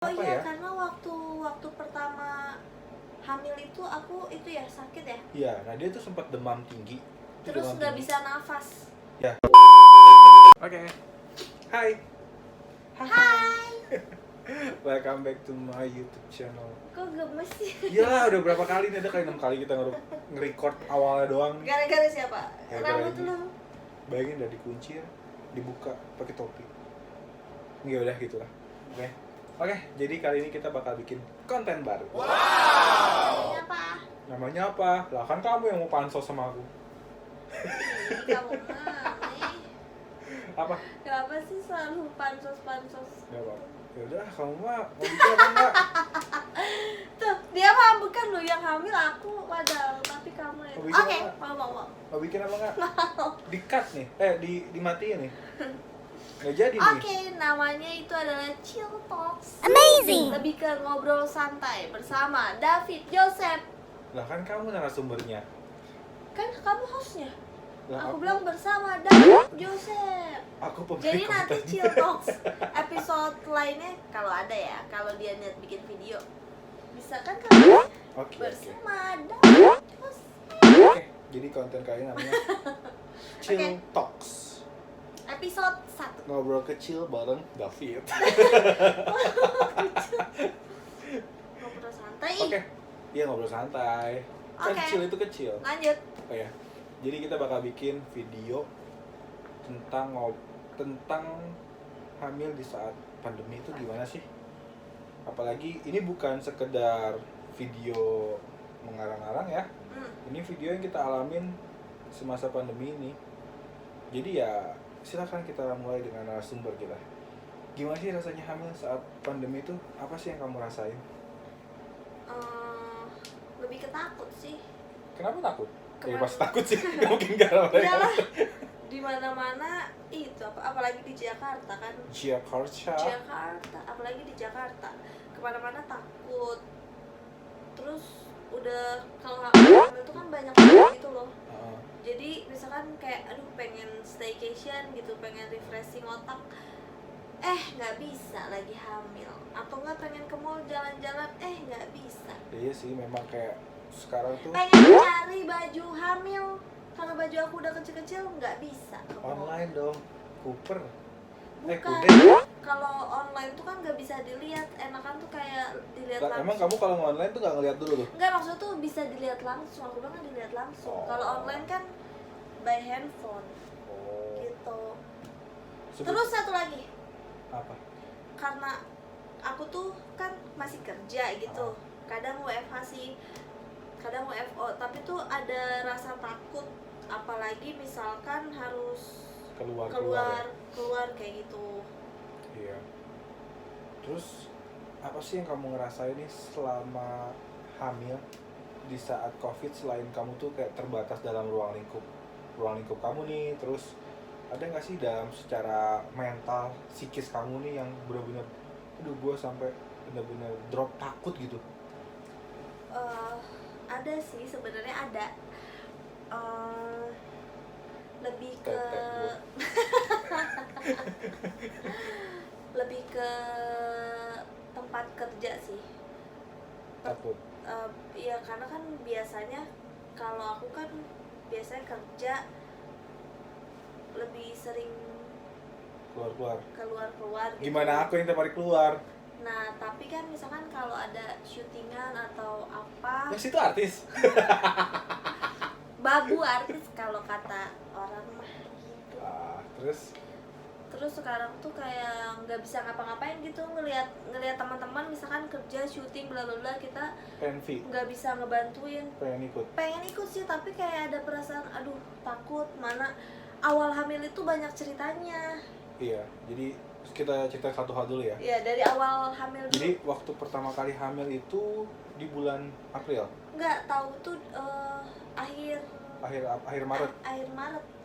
Oh Apa iya, ya? karena waktu pertama hamil itu aku itu ya sakit ya. Iya, nah dia tuh sempat demam tinggi. Terus Demam nggak tinggi. bisa nafas. Ya. Oke. Hai. Hai. Welcome back to my YouTube channel. Kok gemes sih? Iya, udah berapa kali nih? Ada kali 6 kali kita nge-record awalnya doang nih. Gara-gara siapa? Gara-gara Rambut ini. lu. Bayangin udah dikunci ya, dibuka pakai topi. Ya udah gitulah. Oke, jadi kali ini kita bakal bikin konten baru. Namanya apa? Namanya apa? Lah kan kamu yang mau pansos sama aku. Ih, kamu mah nih. Apa? Kenapa sih selalu pansos-pansos? Gak apa-apa. Ya udah, kamu mah mau bikin apa enggak? Tuh, dia mah bukan lu yang hamil, aku padahal, tapi kamu yang. Mau bikin Oke, apa? mau. Mau bikin apa enggak? Di-cut nih. Dimatiin nih. Nggak jadi nih. Oke, namanya itu adalah Chill Talks. Amazing. Lebih ke ngobrol santai bersama David Joseph. Lah kan kamu narasumbernya. Kan kamu hostnya. Lah Aku bilang bersama David Joseph. aku pemilik Jadi nanti konten. Chill Talks episode lainnya kalau ada ya, kalau dia niat bikin video, bisa kan kamu Oke. bersama David Joseph. Oke, jadi konten kali ini namanya Chill Oke. Talks. Episode 1. Ngobrol kecil bareng David. Ngobrol santai. Oke. Iya, ngobrol santai. Kan Oke. chill itu kecil. Lanjut. Oh ya. Jadi kita bakal bikin video tentang hamil di saat pandemi itu gimana sih? Apalagi ini bukan sekedar video mengarang-arang ya. Ini video yang kita alamin semasa pandemi ini. Jadi ya silakan kita mulai dengan narasumber kita. Gimana sih rasanya hamil saat pandemi itu? Apa sih yang kamu rasain? Lebih ketakut sih. Kenapa takut? Ya Kenapa? pasti takut sih. Nggak mungkin gak ramai. Iyalah, di mana-mana itu apalagi di Jakarta kan. Jakarta, apalagi di Jakarta. Kemana-mana takut. Terus udah kalau hamil itu kan banyak orang gitu loh. Jadi misalkan kayak aduh pengen staycation gitu, pengen refreshing otak, nggak bisa lagi hamil. Atau nggak pengen ke mall jalan-jalan, nggak bisa. Iya sih, memang kayak sekarang tuh Pengen cari baju hamil, karena baju aku udah kecil-kecil nggak bisa ke mall. online dong. Cooper. Bukan. Kudet. Kalau online tuh kan nggak bisa dilihat, enakan tuh kayak dilihat langsung. Emang kamu kalau online tuh nggak ngeliat dulu tuh? Enggak, maksud tuh bisa dilihat langsung. Aku bilang dilihat langsung. Oh. Kalau online kan by handphone Oh. gitu. Terus satu lagi, Apa? karena aku tuh kan masih kerja gitu. Kadang WFH sih, kadang WFO, tapi tuh ada rasa takut apalagi misalkan harus keluar kayak gitu. Iya. Terus apa sih yang kamu ngerasain nih selama hamil di saat COVID, selain kamu tuh kayak terbatas dalam ruang lingkup kamu nih, terus ada nggak sih dalam secara mental psikis kamu nih yang benar-benar aduh gue sampai benar-benar drop takut gitu? Ada sih sebenarnya ada. Lebih ke lebih ke tempat kerja sih. Takut. Iya, karena kan biasanya kalau aku kan biasanya kerja lebih sering keluar gitu. Gimana aku yang tiap hari keluar? Nah, tapi kan misalkan kalau ada syutingan atau apa, Yang situ artis. babu artis kalau kata orang mah gitu. Terus Sekarang tuh kayak nggak bisa ngapa-ngapain gitu, ngelihat teman-teman misalkan kerja syuting bla bla bla, kita nggak bisa ngebantuin. Pengen ikut sih, tapi kayak ada perasaan aduh takut. Mana awal hamil itu banyak ceritanya. Iya, jadi kita cerita satu hal dulu ya. Iya, dari awal hamil dulu. Jadi waktu pertama kali hamil itu di bulan April, Nggak tahu tuh akhir Maret.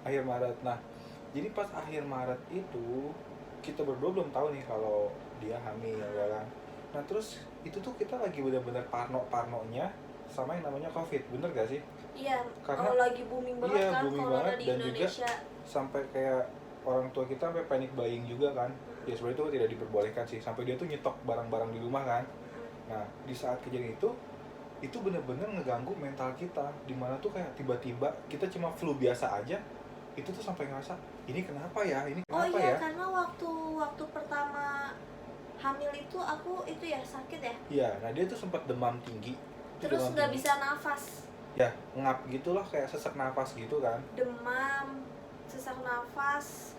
Akhir Maret. Nah, jadi pas akhir Maret itu kita berdua belum tahu nih kalau dia hamil ya kan. Nah, terus itu tuh kita lagi benar-benar parnonya sama yang namanya COVID, bener gak sih? Iya, Karena lagi booming banget kan booming corona banget, di dan Indonesia. juga sampai kayak orang tua kita sampai panic buying juga kan. Ya sebenarnya itu tidak diperbolehkan sih, sampai dia tuh nyetok barang-barang di rumah kan. Nah di saat kejadian itu bener-bener ngeganggu mental kita, dimana tuh kayak tiba-tiba kita cuma flu biasa aja, itu tuh sampai ngerasa ini kenapa ya, ini kenapa oh iya ya. karena waktu pertama hamil itu aku itu ya sakit ya. Iya, nah dia tuh sempat demam tinggi. Terus nggak bisa nafas. Ya ngap gitulah, kayak sesak nafas gitu kan. Demam, sesak nafas,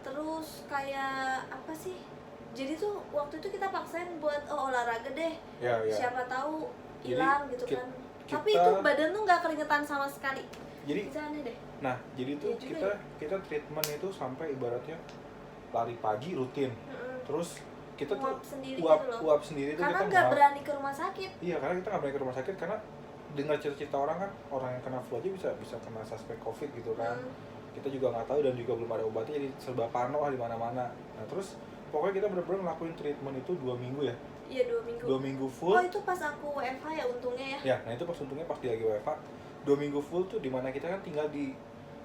terus kayak apa sih? Jadi tuh waktu itu kita paksain buat olahraga deh. Ya. Siapa tahu hilang gitu kan. Kita, tapi itu badan tuh nggak keringetan sama sekali. Jadi bisa aneh deh. Nah, jadi tuh ya kita treatment itu sampai ibaratnya lari pagi rutin. Terus kita uap tuh sendiri uap sendiri tuh karena kita nggak berani ke rumah sakit. Iya, karena kita nggak berani ke rumah sakit karena dengar cerita orang kan, orang yang kena flu aja bisa kena suspek COVID gitu kan. Kita juga nggak tahu dan juga belum ada obatnya, jadi serba parno lah di mana-mana. Nah, terus pokoknya kita benar-benar ngelakuin treatment itu 2 minggu ya. Iya 2 minggu. 2 minggu full. Oh itu pas aku WFH ya untungnya ya. Ya, nah itu pas untungnya pas dia lagi WFH. 2 minggu full tuh dimana kita kan tinggal di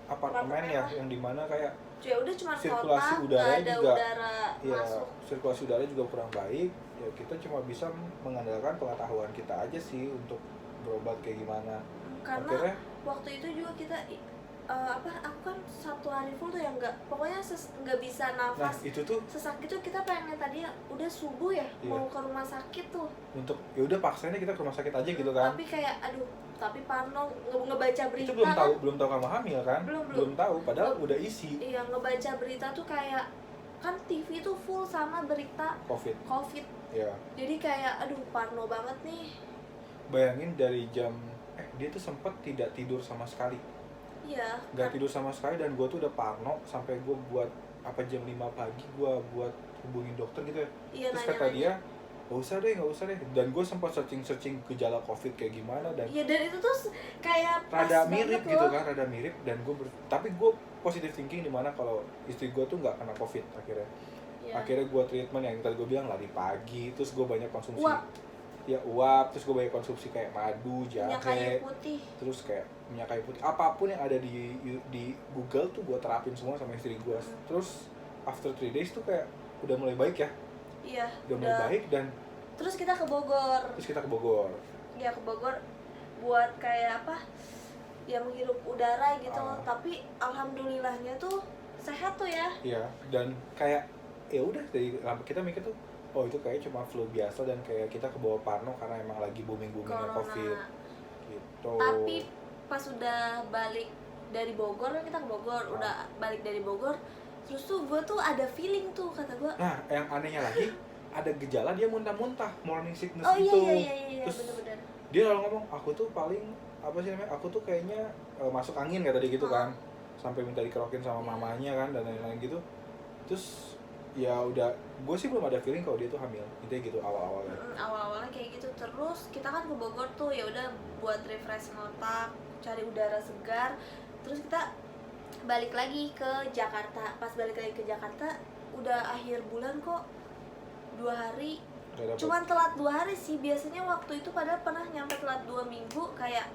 apartemen ya, yang dimana kayak ya udah cuma sirkulasi kotak, udara ada juga udara ya, masuk. sirkulasi udara juga kurang baik ya, kita cuma bisa mengandalkan pengetahuan kita aja sih untuk berobat kayak gimana. Karena akhirnya waktu itu juga kita aku kan 1 hari full tuh ya pokoknya nggak bisa nafas. Nah itu tuh sesak gitu, kita pengen tadi udah subuh ya mau ke rumah sakit tuh untuk ya udah paksainnya kita ke rumah sakit aja gitu kan. Tapi kayak tapi parno ngebaca berita itu belum tahu kamu hamil kan. Belum tahu padahal udah isi. Iya, ngebaca berita tuh kayak kan TV tuh full sama berita COVID. Ya. Jadi kayak parno banget nih. Bayangin dari jam dia tuh sempat tidak tidur sama sekali. Iya. Gak tidur sama sekali dan gue tuh udah parno sampai gue buat jam 5 pagi gue buat hubungin dokter gitu ya. Iya, terus kata dia nggak usah deh, dan gue sempat searching gejala COVID kayak gimana dan iya, dan itu tuh kayak rada mirip gitu kan, rada mirip dan tapi gue positive thinking dimana kalau istri gue tuh nggak kena COVID akhirnya. Akhirnya gue treatment yang tadi gue bilang lari pagi, terus gue banyak konsumsi uap, terus gue banyak konsumsi kayak madu, jahe, minyak kayu putih, terus kayak minyak kayu putih, apapun yang ada di Google tuh gue terapin semua sama istri gue. Terus after 3 days tuh kayak udah mulai baik ya. Iya, udah mulai baik dan terus kita ke Bogor. Iya, ke Bogor buat kayak apa? Ya menghirup udara gitu. Tapi alhamdulillahnya tuh sehat tuh ya. Iya, dan kayak ya udah dari kita mikir tuh oh itu kayak cuma flu biasa dan kayak kita kebawa parno karena emang lagi booming-boomingnya COVID gitu. Tapi pas udah balik dari Bogor, kita ke Bogor, udah balik dari Bogor, terus tuh gue tuh ada feeling tuh, kata gue. Nah, yang anehnya lagi ada gejala dia muntah-muntah, morning sickness gitu. Iya, terus bener-bener. Dia lalu ngomong, aku tuh paling aku tuh kayaknya masuk angin kayak tadi gitu kan, sampai minta dikerokin sama mamanya kan dan lain-lain gitu. Terus ya udah, gue sih belum ada feeling kalau dia tuh hamil, intinya gitu awal-awalnya. Awal-awalnya kayak gitu. Terus kita kan ke Bogor tuh ya udah buat refreshing otak, cari udara segar. Terus kita balik lagi ke Jakarta. Pas balik lagi ke Jakarta udah akhir bulan kok, 2 hari. Cuman telat 2 hari sih. Biasanya waktu itu padahal pernah nyampe telat 2 minggu, kayak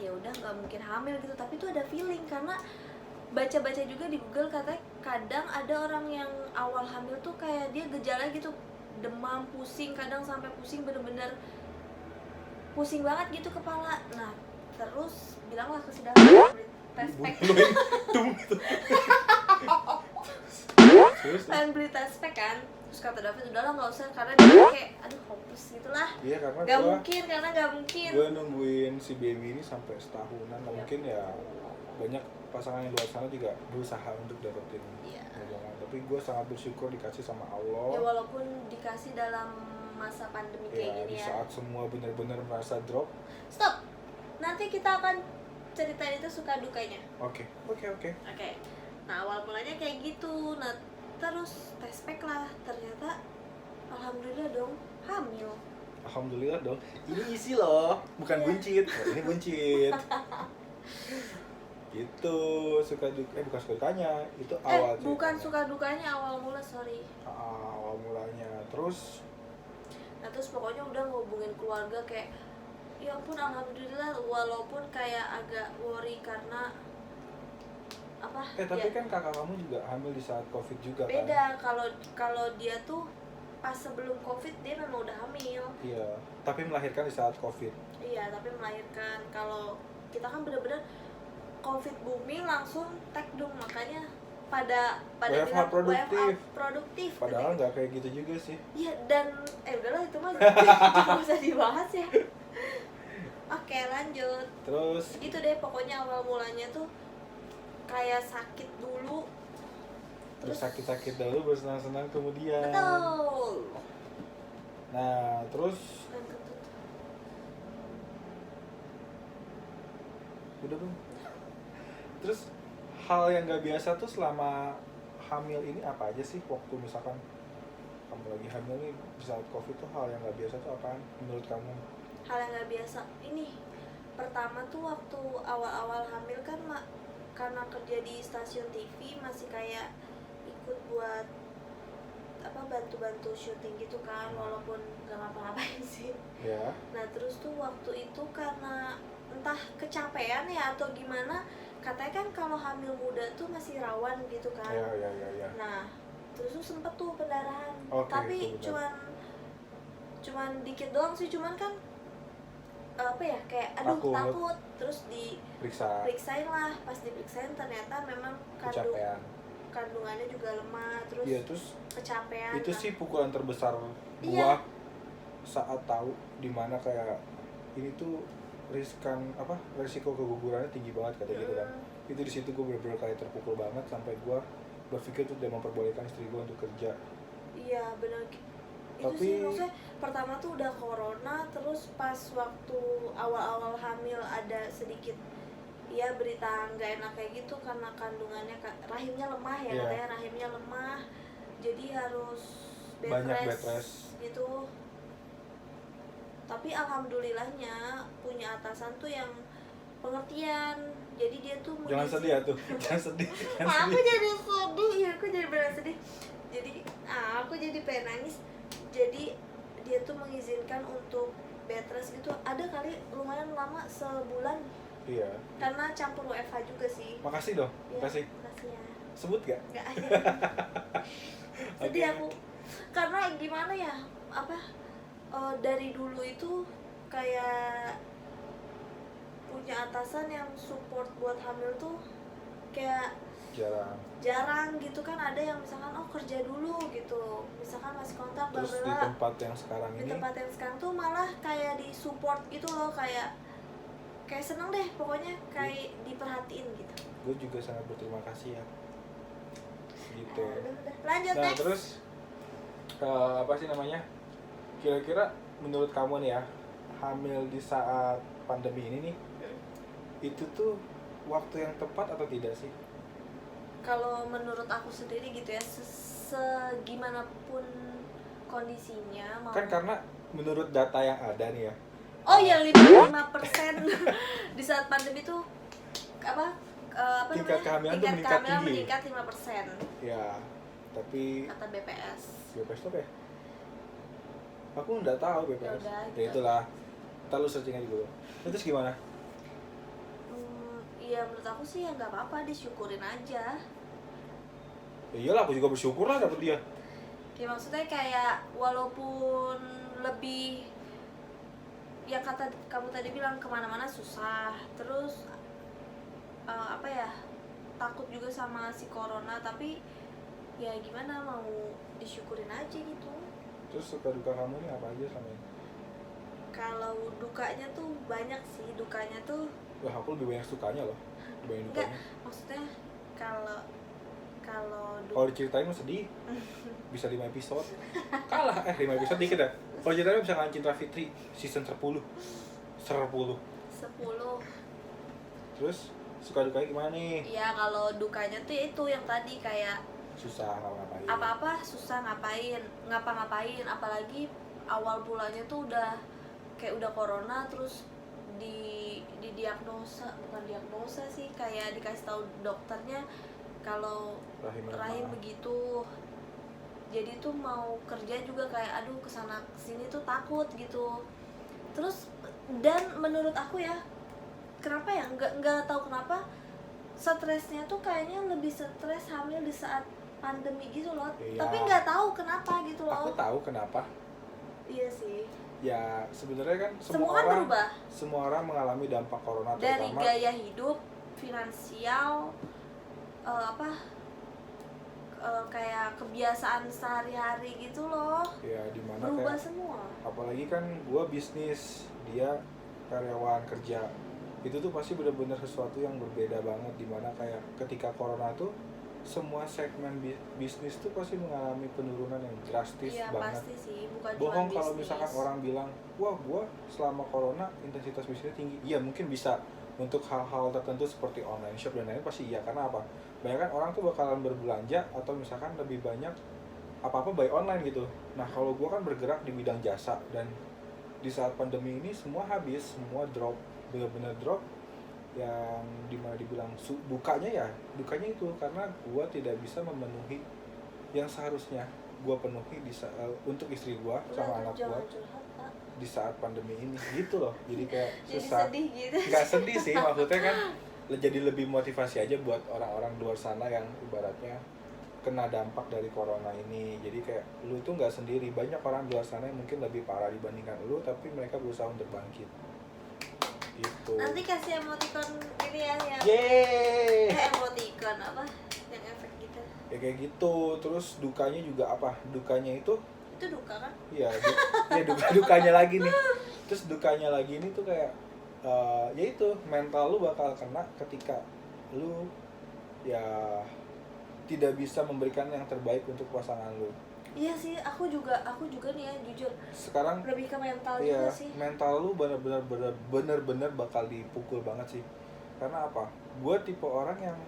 ya udah nggak mungkin hamil gitu. Tapi tuh ada feeling karena baca-baca juga di Google, katanya kadang ada orang yang awal hamil tuh kayak dia gejala gitu, demam, pusing, kadang sampai pusing bener-bener pusing banget gitu kepala. Nah terus bilanglah ke si David beli tespek. Pengen beli tespek kan, terus kata David udahlah nggak usah karena dia kayak hopeless gitulah. Iya, karena nggak mungkin. Gue nungguin si baby ini sampai setahunan, mungkin ya banyak pasangan yang luar sana juga berusaha untuk dapetin hubungan. Tapi gue sangat bersyukur dikasih sama Allah. Ya walaupun dikasih dalam masa pandemi kayak gini ya. Di saat semua benar-benar merasa drop. Stop. Nanti kita akan ceritain itu suka dukanya. Oke. Nah awal mulanya kayak gitu. Nah terus tespek lah, ternyata alhamdulillah dong hamil. Alhamdulillah dong. Ini isi loh, bukan buncit. Ini buncit. Gitu, bukan suka dukanya, itu awal ceritanya. Bukan suka dukanya, awal mula, sorry. Awal mulanya, terus pokoknya udah ngehubungin keluarga kayak ya ampun alhamdulillah, walaupun kayak agak worry karena apa tapi kan kakak kamu juga hamil di saat COVID juga beda kan? Kalau dia tuh pas sebelum COVID dia memang udah hamil. Iya, tapi melahirkan di saat COVID. Iya, tapi melahirkan. Kalau kita kan bener-bener COVID booming langsung take down, makanya pada WFH produktif. Padahal nggak kayak gitu juga sih. Iya, dan udahlah itu mah nggak usah dibahas ya. Oke, lanjut. Terus gitu deh, pokoknya awal mulanya tuh kayak sakit dulu, terus sakit-sakit dulu, bersenang-senang kemudian. Betul. Nah, terus udah belum? Terus hal yang nggak biasa tuh selama hamil ini apa aja sih? Waktu misalkan kamu lagi hamil nih di saat COVID tuh hal yang nggak biasa tuh apaan menurut kamu? Hal yang nggak biasa ini pertama tuh waktu awal-awal hamil kan karena kerja di stasiun TV masih kayak ikut buat apa bantu-bantu syuting gitu kan, walaupun nggak ngapa-ngapain sih. Ya. Nah terus tuh waktu itu karena entah kecapean ya atau gimana, katanya kan kalau hamil muda tuh masih rawan gitu kan. Ya. Nah terus tuh sempet tuh pendarahan, tapi cuman dikit doang sih, cuman kan apa ya kayak takut terus diperiksain lah, pas diperiksain ternyata memang kandungannya juga lemah, terus kecapean. Itu sih pukulan terbesar gua saat tahu dimana kayak ini tuh resiko kegugurannya tinggi banget kata gitu kan. Itu di situ gua bener-bener kayak terpukul banget sampai gua berpikir tuh udah memperbolehkan istri gua untuk kerja. Iya benar. Itu sih maksudnya pertama tuh udah corona, terus pas waktu awal-awal hamil ada sedikit ya berita nggak enak kayak gitu karena kandungannya rahimnya lemah ya, katanya rahimnya lemah jadi harus bed rest gitu. Tapi alhamdulillahnya punya atasan tuh yang pengertian, jadi dia tuh jangan sedih ya tuh jangan sedih. Aku jadi sedih ya, aku jadi benar sedih, jadi aku jadi pengen nangis. Jadi dia tuh mengizinkan untuk bed rest gitu, ada kali lumayan lama, sebulan. Iya. Karena campur WFH juga sih. Makasih dong. Ya, makasih ya. Sebut gak? Gak ada. Sedih aku. Karena gimana ya? Dari dulu itu kayak punya atasan yang support buat hamil tuh kayak jarang gitu kan. Ada yang misalkan kerja dulu gitu, misalkan masih kontak terus di tempat yang sekarang di tempat yang sekarang tuh malah kayak di support gitu loh, kayak seneng deh pokoknya, kayak diperhatiin gitu. Gue juga sangat berterima kasih ya gitu. Lanjut nah next. Terus apa sih namanya, kira-kira menurut kamu nih ya, hamil di saat pandemi ini nih itu tuh waktu yang tepat atau tidak sih? Kalau menurut aku sendiri gitu ya, segimanapun kondisinya mau. Kan karena menurut data yang ada nih ya. Ya 55% di saat pandemi tuh tingkat kehamilan tuh meningkat 5%. Ya, tapi kata BPS. BPS tuh apa ya? Aku nggak tahu BPS. Ya itulah. Ntar lu searching aja dulu. Terus gimana? Iya menurut aku sih ya nggak apa-apa, disyukurin aja. Ya iyalah, aku juga bersyukur lah dapet dia. Ya maksudnya kayak walaupun lebih ya kata kamu tadi bilang kemana-mana susah, terus takut juga sama si corona, tapi ya gimana, mau disyukurin aja gitu. Terus suka duka kamu nih apa aja sama ini? Kalau dukanya tuh banyak sih, dukanya tuh wah aku lebih banyak sukanya loh dibanding dukanya. Enggak, maksudnya kalau diceritain mah sedih bisa 5 episode kalah 5 episode dikit ya. Kalau ceritain bisa ngalahin Cinta Fitri season 10. Terus suka dukanya gimana nih? Iya kalau dukanya tuh itu yang tadi kayak susah ngapain, apa-apa susah ngapa-ngapain, apalagi awal bulannya tuh udah corona, terus bukan diagnosa sih, kayak dikasih tahu dokternya kalau rahim begitu. Jadi tuh mau kerja juga kayak aduh kesana kesini tuh takut gitu. Terus dan menurut aku ya, kenapa ya nggak tahu kenapa stresnya tuh kayaknya lebih stres hamil di saat pandemi gitu loh. Iya. Tapi nggak tahu kenapa gitu loh. Aku tahu kenapa. Iya sih. Ya sebenarnya kan semua kan berubah. Semua orang mengalami dampak corona dari terutama gaya hidup, finansial, kayak kebiasaan sehari-hari gitu loh. Ya dimana berubah kayak, semua. Apalagi kan gua bisnis, dia karyawan kerja. Itu tuh pasti benar-benar sesuatu yang berbeda banget, dimana kayak ketika corona tuh semua segmen bisnis tuh pasti mengalami penurunan yang drastis banget. Pasti sih, bukan bohong cuma kalau bisnis. Misalkan orang bilang, wah gua selama corona intensitas bisnisnya tinggi. Iya mungkin bisa untuk hal-hal tertentu seperti online shop dan lain pasti iya. Karena apa? Banyak kan orang tuh bakalan berbelanja atau misalkan lebih banyak apa-apa by online gitu. Nah kalau gua kan bergerak di bidang jasa, dan di saat pandemi ini semua habis, semua drop, benar-benar drop. Yang dimana dibilang dukanya itu karena gua tidak bisa memenuhi yang seharusnya gua penuhi untuk istri gua sama anak gua di saat pandemi ini gitu loh. Jadi kayak susah. Jadi sedih gitu. Nggak sedih sih, maksudnya kan jadi lebih motivasi aja buat orang-orang luar sana yang ibaratnya kena dampak dari corona ini. Jadi kayak lu tuh nggak sendiri, banyak orang luar sana yang mungkin lebih parah dibandingkan lu, tapi mereka berusaha untuk bangkit gitu. Nanti kasih emoticon ini ya yang emoticon apa yang efek gitu ya kayak gitu. Terus dukanya juga apa? Dukanya itu duka kan? Iya, dukanya lagi nih. Terus dukanya lagi ini tuh kayak ya itu mental lu bakal kena ketika lu ya tidak bisa memberikan yang terbaik untuk pasangan lu. Iya sih, aku juga nih ya jujur. Sekarang lebih ke mental iya, juga sih. Mental lu benar-benar bakal dipukul banget sih. Karena apa? Gue tipe orang yang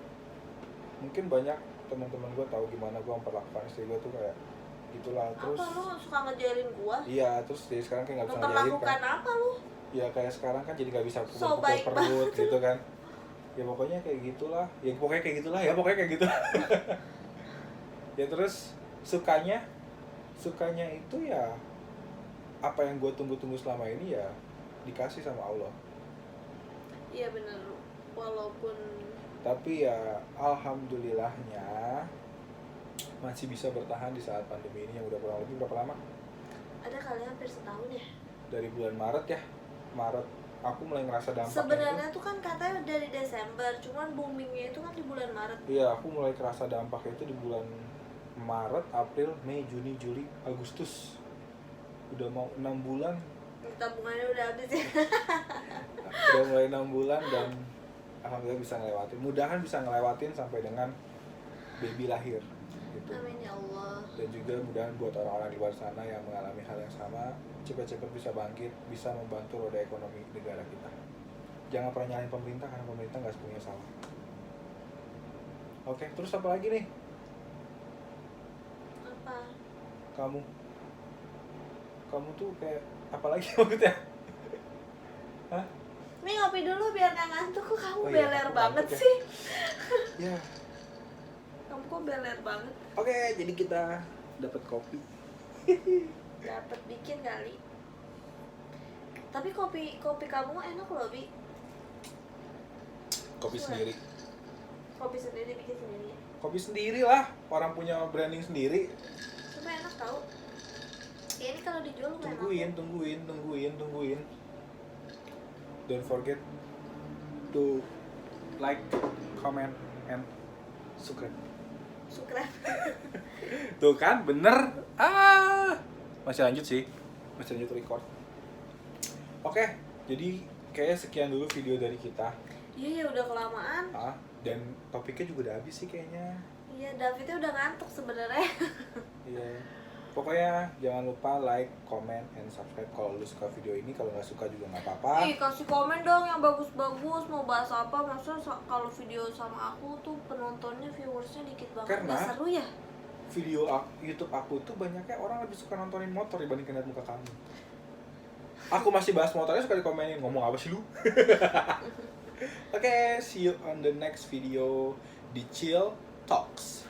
mungkin banyak teman-teman gue tahu gimana gue memperlakukan istri gue tuh kayak gitulah. Terus apa lu suka ngejailin gua? Iya, terus jadi sekarang kayak nggak bisa ngejailin memperlakukan kan. apa lu? Ya kayak sekarang kan jadi nggak bisa So pukul baik perut banget. gitu kan. Ya pokoknya kayak gitulah. Ya pokoknya kayak gitu. Ya terus sukanya itu ya apa yang gue tunggu-tunggu selama ini ya dikasih sama Allah. Iya bener, walaupun tapi ya alhamdulillahnya masih bisa bertahan di saat pandemi ini yang udah kurang lebih berapa lama? Ada kali hampir setahun ya. Dari bulan Maret aku mulai ngerasa dampaknya. Sebenarnya tuh kan katanya dari Desember, cuman boomingnya itu kan di bulan Maret. Iya, aku mulai kerasa dampaknya itu di bulan Maret, April, Mei, Juni, Juli, Agustus. Udah mau 6 bulan. Tabungannya udah habis ya. Udah mulai 6 bulan dan alhamdulillah bisa ngelewatin. Mudahan bisa ngelewatin sampai dengan baby lahir gitu. Amin ya Allah. Dan juga mudahan buat orang-orang di luar sana yang mengalami hal yang sama cepat-cepat bisa bangkit, bisa membantu roda ekonomi negara kita. Jangan pernah nyalahin pemerintah karena pemerintah nggak sepenuhnya salah. Oke, terus apa lagi nih? Apa? Kamu tuh kayak apa lagi maksudnya? Hah? Nih ngopi dulu biar gak ngantuk. Kok kamu Oh iya, beler aku banget ngantuk ya. sih? Ya. Kamu kok beler banget? Oke, jadi kita dapat kopi. Dapat bikin kali. Tapi kopi kamu enak loh, Bi. Kopi sendiri. Kopi sendiri bikin sendiri. Kopi sendiri lah, orang punya branding sendiri. Cuma enak tau. Ya ini kalau dijual lumayan enak. Tungguin. Don't forget to like, comment, and subscribe. Tuh kan, bener. Masih lanjut record. Oke, jadi kayaknya sekian dulu video dari kita. Iya ya udah kelamaan. Dan topiknya juga udah habis sih kayaknya. Iya, Davidnya udah ngantuk sebenarnya. Iya. Pokoknya jangan lupa like, comment, and subscribe kalau lu suka video ini. Kalau nggak suka juga nggak apa-apa. Kasih komen dong yang bagus-bagus, mau bahas apa. Maksudnya kalau video sama aku tuh penontonnya, viewersnya dikit banget. Karena nggak seru ya? Video YouTube aku tuh banyaknya orang lebih suka nontonin motor dibandingkan lihat muka kamu. Aku masih bahas motornya suka dikomenin, ngomong apa sih lu? Oke, see you on the next video di Chill Talks.